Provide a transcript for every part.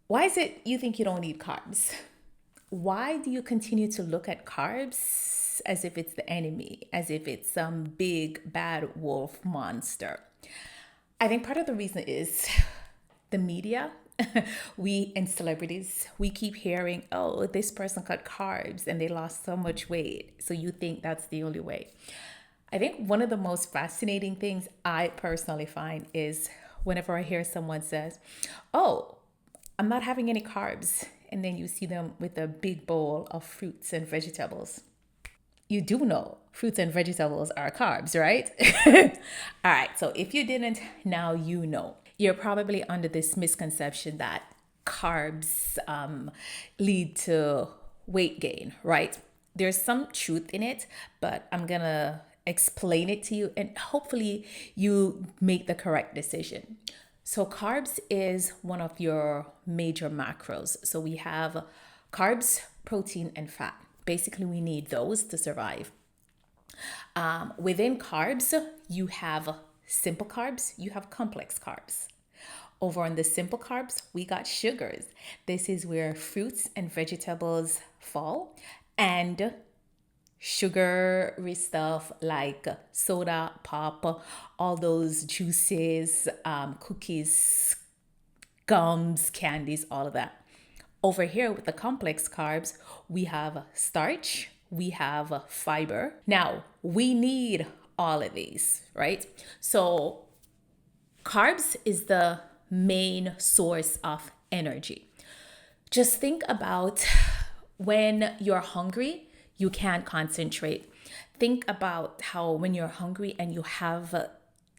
Why is it you think you don't need carbs? Why do you continue to look at carbs as if it's the enemy, as if it's some big bad wolf monster? I think part of the reason is the media. We and celebrities, we keep hearing, oh, this person cut carbs and they lost so much weight. So you think that's the only way. I think one of the most fascinating things I personally find is whenever I hear someone says, oh, I'm not having any carbs. And then you see them with a big bowl of fruits and vegetables. You do know fruits and vegetables are carbs, right? All right. So if you didn't, now you know. You're probably under this misconception that carbs lead to weight gain, right? There's some truth in it, but I'm going to explain it to you and hopefully you make the correct decision. So, carbs is one of your major macros. So, we have carbs, protein, and fat. Basically, we need those to survive. Within carbs, you have simple carbs, you have complex carbs. Over on the simple carbs, we got sugars. This is where fruits and vegetables fall, and sugary stuff like soda, pop, all those juices, cookies, gums, candies, all of that. Over here with the complex carbs, we have starch, we have fiber. Now, we need all of these, right? So, carbs is the main source of energy. Just think about when you're hungry, you can't concentrate. Think about how when you're hungry and you have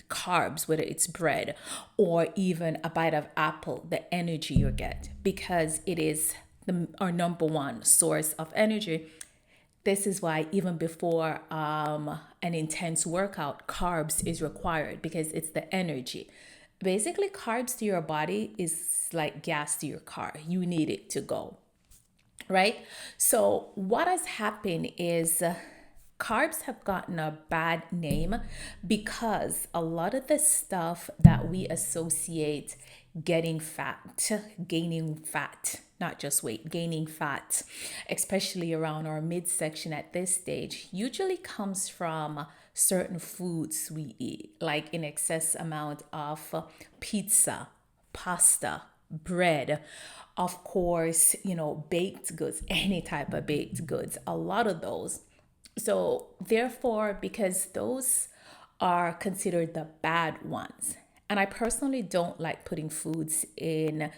carbs, whether it's bread or even a bite of apple, the energy you get because it is our number one source of energy. This is why even before an intense workout, carbs is required because it's the energy. Basically, carbs to your body is like gas to your car. You need it to go, right? So, what has happened is carbs have gotten a bad name because a lot of the stuff that we associate getting fat, gaining fat, not just weight, gaining fat, especially around our midsection at this stage, usually comes from certain foods we eat, like in excess amount of pizza, pasta, bread, of course, baked goods, any type of baked goods, a lot of those. So, therefore, because those are considered the bad ones, and I personally don't like putting foods in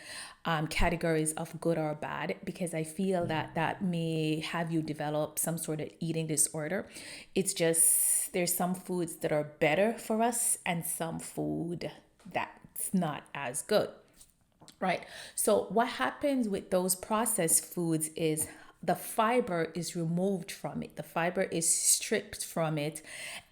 categories of good or bad because I feel that that may have you develop some sort of eating disorder. It's just there's some foods that are better for us and some food that's not as good. Right. So what happens with those processed foods is the fiber is removed from it. The fiber is stripped from it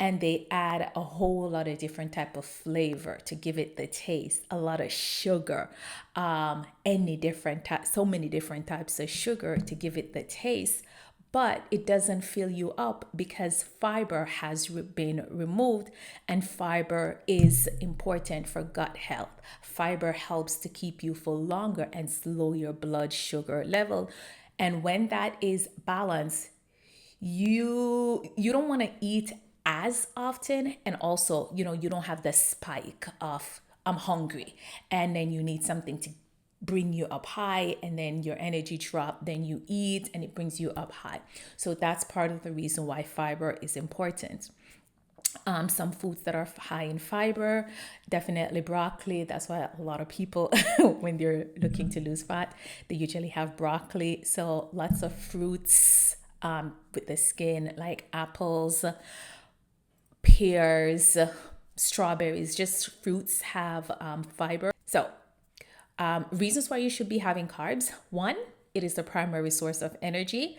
and they add a whole lot of different type of flavor to give it the taste, a lot of sugar, any different type, so many different types of sugar to give it the taste, but it doesn't fill you up because fiber has been removed, and fiber is important for gut health. Fiber helps to keep you full longer and slow your blood sugar level. And when that is balanced, you don't want to eat as often, and also you don't have the spike of I'm hungry and then you need something to bring you up high and then your energy drop, then you eat and it brings you up high. So that's part of the reason why fiber is important. Some foods that are high in fiber, definitely broccoli. That's why a lot of people, when they're looking to lose fat, they usually have broccoli. So lots of fruits with the skin, like apples, pears, strawberries, just fruits have fiber. So reasons why you should be having carbs. One, it is the primary source of energy.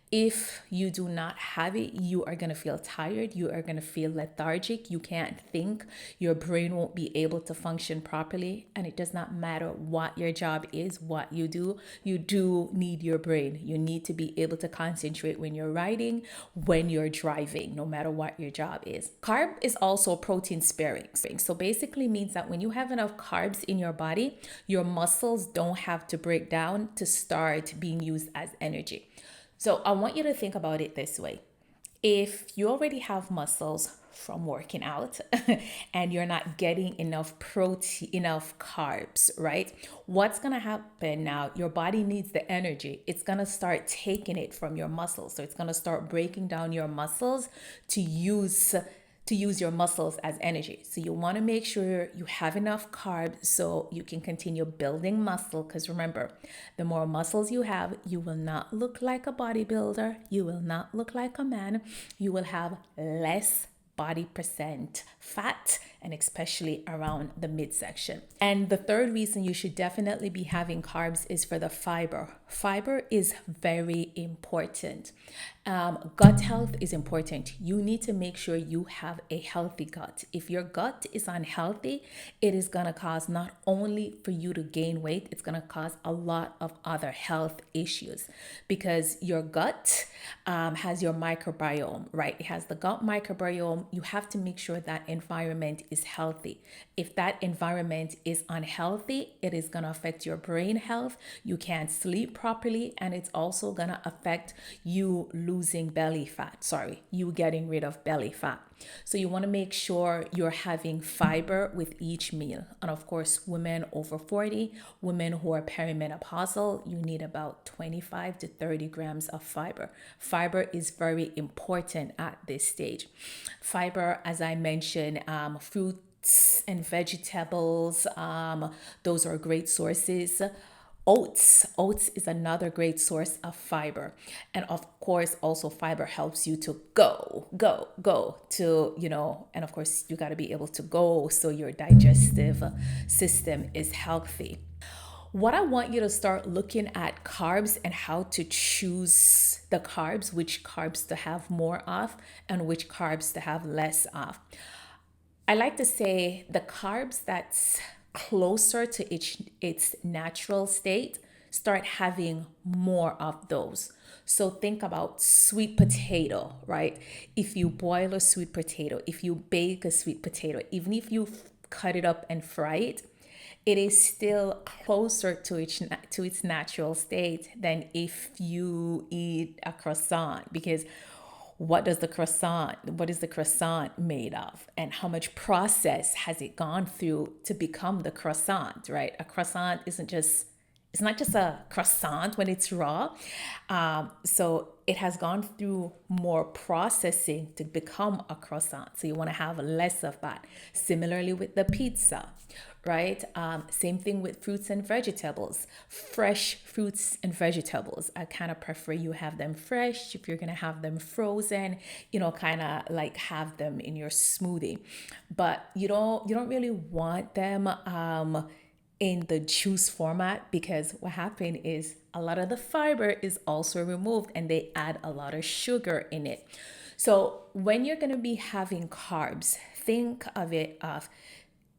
If you do not have it, you are going to feel tired. You are going to feel lethargic. You can't think. Your brain won't be able to function properly. And it does not matter what your job is, what you do need your brain. You need to be able to concentrate when you're writing, when you're driving, no matter what your job is. Carb is also protein sparing. So basically means that when you have enough carbs in your body, your muscles don't have to break down to start being used as energy. So I want you to think about it this way. If you already have muscles from working out and you're not getting enough protein, enough carbs, right? What's going to happen now? Your body needs the energy. It's going to start taking it from your muscles. So it's going to start breaking down your muscles to use your muscles as energy. So you want to make sure you have enough carbs so you can continue building muscle. Because remember, the more muscles you have, you will not look like a bodybuilder. You will not look like a man. You will have less body percent fat, and especially around the midsection. And the third reason you should definitely be having carbs is for the fiber. Fiber is very important. Gut health is important. You need to make sure you have a healthy gut. If your gut is unhealthy, it is going to cause not only for you to gain weight, it's going to cause a lot of other health issues, because your gut has your microbiome, right? It has the gut microbiome. You have to make sure that environment is healthy. If that environment is unhealthy, it is going to affect your brain health. You can't sleep properly, and it's also going to affect you losing belly fat. You getting rid of belly fat. So you want to make sure you're having fiber with each meal. And of course, women over 40, women who are perimenopausal, you need about 25 to 30 grams of fiber. Fiber is very important at this stage. Fiber, as I mentioned, fruits and vegetables, those are great sources. Oats is another great source of fiber. And of course, also fiber helps you to go to, and of course, you got to be able to go so your digestive system is healthy. What I want you to start looking at carbs and how to choose the carbs, which carbs to have more of and which carbs to have less of. I like to say the carbs that's closer to its natural state, start having more of those. So think about sweet potato, right? If you boil a sweet potato, if you bake a sweet potato, even if you cut it up and fry it, it is still closer to its natural state than if you eat a croissant, because what is the croissant made of, and how much process has it gone through to become the croissant, right? A croissant it's not just a croissant when it's raw. So it has gone through more processing to become a croissant. So you want to have less of that. Similarly with the pizza, right? Same thing with fruits and vegetables. Fresh fruits and vegetables, I kind of prefer you have them fresh. If you're going to have them frozen, kind of like have them in your smoothie. But you don't really want them in the juice format, because what happened is a lot of the fiber is also removed and they add a lot of sugar in it. So when you're going to be having carbs, think of it of,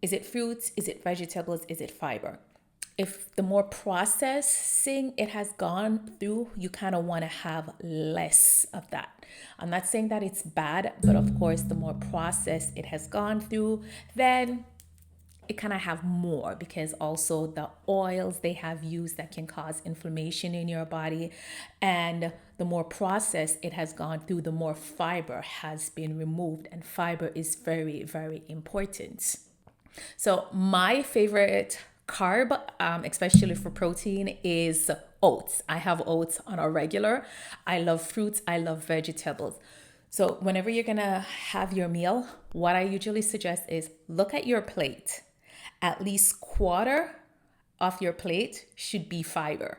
is it fruits? Is it vegetables? Is it fiber? If the more processing it has gone through, you kind of want to have less of that. I'm not saying that it's bad, but of course, the more processed it has gone through, then it kind of have more, because also the oils they have used that can cause inflammation in your body, and the more processed it has gone through, the more fiber has been removed, and fiber is very, very important. So my favorite carb, especially for protein, is oats. I have oats on a regular. I love fruits. I love vegetables. So whenever you're going to have your meal, what I usually suggest is look at your plate. At least quarter of your plate should be fiber,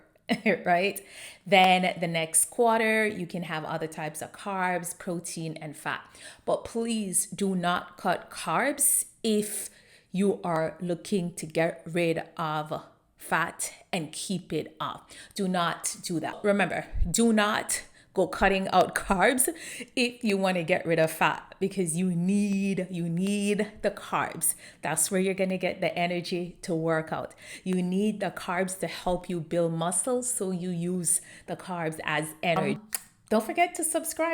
right? Then the next quarter, you can have other types of carbs, protein, and fat. But please do not cut carbs if you are looking to get rid of fat and keep it up. Do not do that. Remember, do not go cutting out carbs if you want to get rid of fat, because you need the carbs. That's where you're going to get the energy to work out. You need the carbs to help you build muscles, so you use the carbs as energy. Don't forget to subscribe.